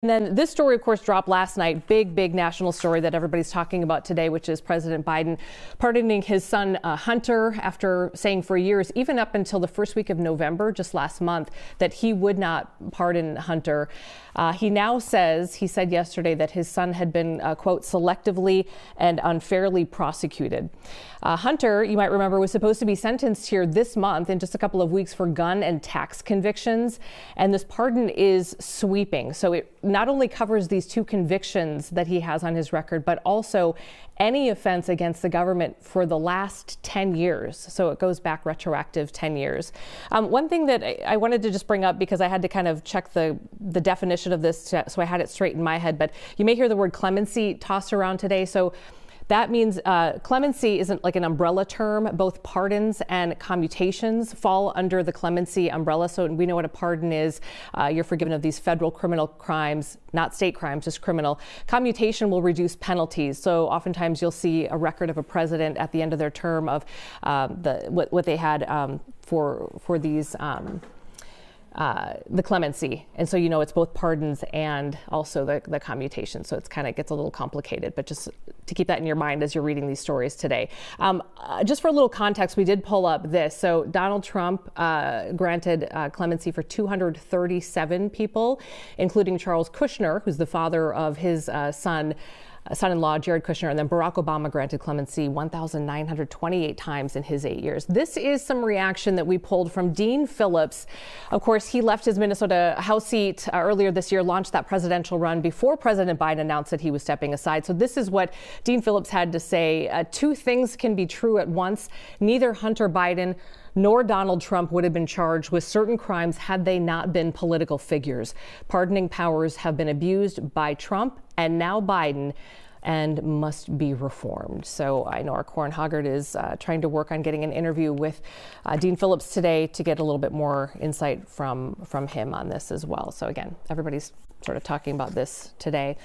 And then this story, of course, dropped last night. Big national story that everybody's talking about today, which is President Biden pardoning his son Hunter after saying for years, even up until the first week of November, just last month, that he would not pardon Hunter. He now says, he said yesterday that his son had been, quote, selectively and unfairly prosecuted. Hunter, you might remember, was supposed to be sentenced here this month in just a couple of weeks for gun and tax convictions. And this pardon is sweeping. So it not only covers these two convictions that he has on his record, but also any offense against the government for the last 10 years. So it goes back retroactive 10 years. One thing that I wanted to just bring up, because I had to kind of check the definition of this so I had it straight in my head, but you may hear the word clemency tossed around today. So that means clemency isn't like an umbrella term. Both pardons and commutations fall under the clemency umbrella. So we know what a pardon is. You're forgiven of these federal criminal crimes, not state crimes, just criminal. Commutation will reduce penalties. So oftentimes you'll see a record of a president at the end of their term of what they had for these the clemency. And so, you know, it's both pardons and also the commutation. So it's kind of gets a little complicated, but just to keep that in your mind as you're reading these stories today. Just for a little context, we did pull up this. So Donald Trump granted clemency for 237 people, including Charles Kushner, who's the father of his son-in-law, Jared Kushner, and then Barack Obama granted clemency 1,928 times in his 8 years. This is some reaction that we pulled from Dean Phillips. Of course, he left his Minnesota House seat earlier this year, launched that presidential run before President Biden announced that he was stepping aside. So this is what Dean Phillips had to say. Two things can be true at once. Neither Hunter Biden nor Donald Trump would have been charged with certain crimes had they not been political figures. Pardoning powers have been abused by Trump and now Biden and must be reformed. So I know our Corin Hoggard is trying to work on getting an interview with Dean Phillips today to get a little bit more insight from him on this as well. So again, everybody's sort of talking about this today.